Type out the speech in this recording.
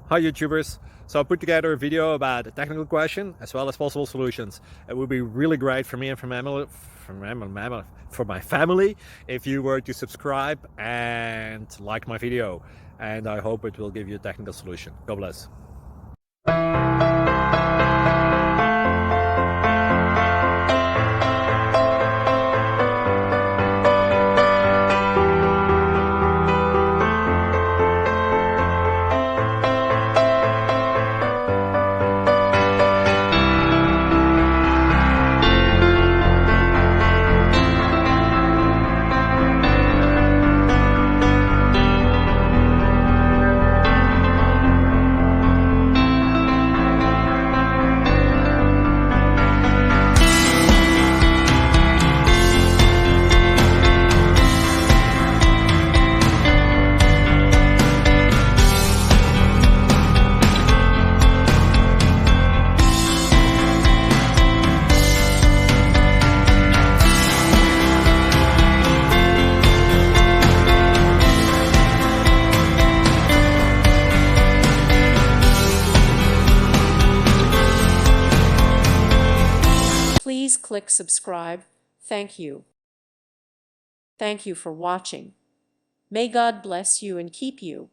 Hi YouTubers! So I put together a video about a technical question as well as possible solutions. It would be really great for me and for my family if you were to subscribe and like my video, and I hope it will give you a technical solution. God bless. Please click subscribe. Thank you. Thank you for watching. May God bless you and keep you.